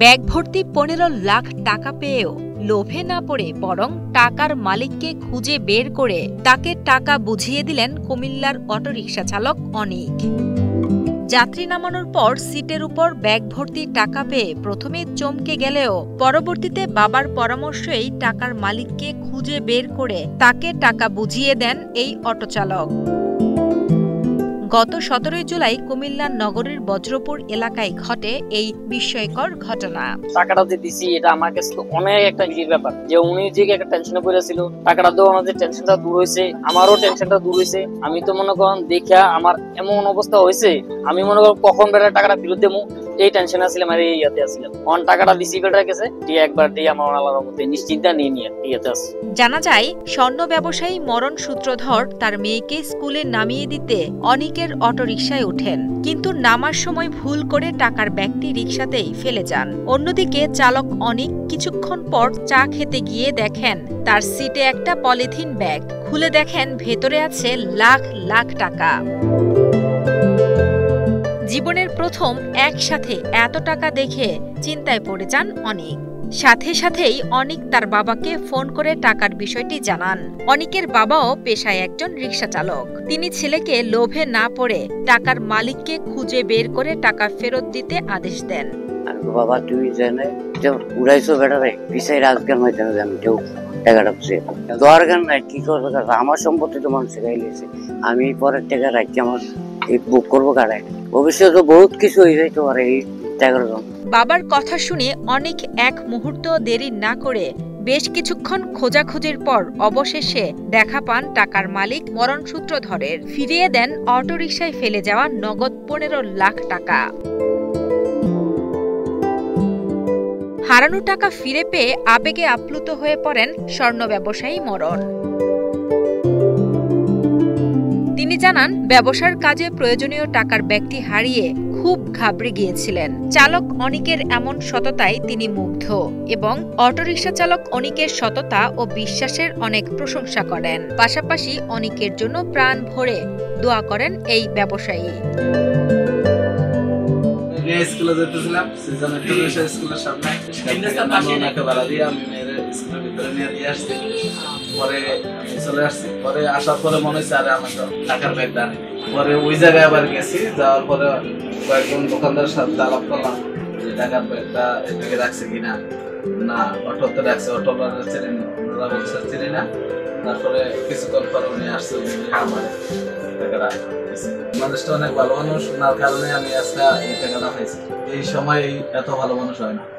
Bag ভর্তি ১৫ লাখ টাকা পেয়েও লোভে না পড়ে বরং টাকার মালিককে খুঁজে বের করে তাকে টাকা বুঝিয়ে দিলেন কুমিল্লার অটোরিকশা চালক অনিক। যাত্রী নামানোর পর সিটের উপর ব্যাগ ভর্তি টাকা পেয়ে প্রথমে চমকে গেলেও পরবর্তীতে বাবার পরামর্শেই টাকার মালিককে খুঁজে বের করে তাকে টাকা বুঝিয়ে দেন এই অটোচালক। গত ১৭ জুলাই কুমিল্লার নগরীর বজ্রপুর এলাকায় ঘটে এই বিস্ময়কর ঘটনা। টাকাটা যে দিছি এটা আমার কাছে অনেক একটা ইজির ব্যাপার, যে উনি যে একটা টেনশনে পড়েছিল, টাকাটা দেওয়া আমাদের টেনশনটা দূর হয়েছে, আমারও টেনশনটা দূর হয়েছে। আমি তো মনে করেন দেখা আমার এমন অবস্থা হয়েছে, আমি মনে করেন কখন বেড়া টাকাটা ফেরত দেবো এই টেনশন আসছিলাম, আর এই ইয়াতে আসছিলাম। অন টাকাটা দিছি বেটার কাছে দিয়ে একবার দিয়ে আমার আলাদা মতো নিশ্চিন্তা নিয়ে ইয়াতে আসছি। জানা যায়, স্বর্ণ ব্যবসায়ী মরণ সূত্রধর তার মেয়েকে স্কুলে নামিয়ে দিতে অনিকের অটোরিকশায় ওঠেন, কিন্তু নামার সময় ভুল করে টাকার ব্যাগটি রিকশাতেই ফেলে যান। অন্যদিকে চালক অনিক কিছুক্ষণ পর চা খেতে গিয়ে দেখেন তার সিটে একটা পলিথিন ব্যাগ। খুলে দেখেন ভেতরে আছে লাখ লাখ টাকা। জীবনের প্রথম একসাথে এত টাকা দেখে চিন্তায় পড়ে যান অনিক। সাথে সাথেই অনিক তার বাবাকে ফোন করে টাকার বিষয়টি জানান। অনিকের বাবাও পেশায় একজন রিকশা চালক। তিনি ছেলেকে লোভে না পড়ে টাকার মালিককে খুঁজে বের করে টাকা ফেরত দিতে আদেশ দেন। বাবা তুই জানে উড়াইছো বেটারে পিছাই রাজগান হইতে জানি কেউ টাকাটা বুঝে দরকার নাই, কি করবো? আমার সম্পত্তি তো মানুষ শিখাইলেছে, আমি পরের টাকা রাখছি, আমার বুক করবো কারায়, ভবিষ্যতে বহুত কিছু হয়ে যাইতে পারে এই টাকার জন্য। বাবার কথা শুনে অনিক এক মুহূর্ত দেরি না করে বেশ কিছুক্ষণ খোঁজাখুঁজির পর অবশেষে দেখা পান টাকার মালিক মরণ সূত্রধরের। ফিরিয়ে দেন অটোরিকশায় ফেলে যাওয়া নগদ ১৫ লাখ টাকা। হারানো টাকা ফিরে পেয়ে আবেগে আপ্লুত হয়ে পড়েন স্বর্ণ ব্যবসায়ী মরণ। তিনি জানান, ব্যবসার কাজে প্রয়োজনীয় টাকার ব্যাগটি হারিয়ে খুব ঘাবড়ে গিয়েছিলেন। চালক অনিকের এমন সততায় তিনি মুগ্ধ এবং অটোরিকশা চালক অনিকের সততা ও বিশ্বাসের অনেক প্রশংসা করেন। পাশাপাশি অনিকের জন্য প্রাণ ভরে দোয়া করেন এই ব্যবসায়ী। স্কুলে যেতেছিলাম, স্কুলের সামনে ভাড়া দিয়ে আমি মেয়ের স্কুলের ভিতরে নিয়ে দিয়ে আসছি। পরে চলে আসছি, পরে আসার পরে মনে হচ্ছে আরে আমার টাকার ব্যাগটা নেই। পরে ওই জায়গায় আবার গেছি, যাওয়ার পরে কয়েকজন দোকানদারের সাথে আলাপ করলাম যে টাকার ব্যাগটা এদিকে রাখছে কিনা। না, অটোতে রাখছে, অটোওয়ালা চিনি না, ওনারা বলছে চিনি না। তারপরে কিছুক্ষণ পরে উনি আসছে, আমার টাকাটা মানুষটা অনেক ভালো মানুষ, ওনার কারণে আমি আজকে এই টাকাটা পাইছি। এই সময় এত ভালো মানুষ হয় না।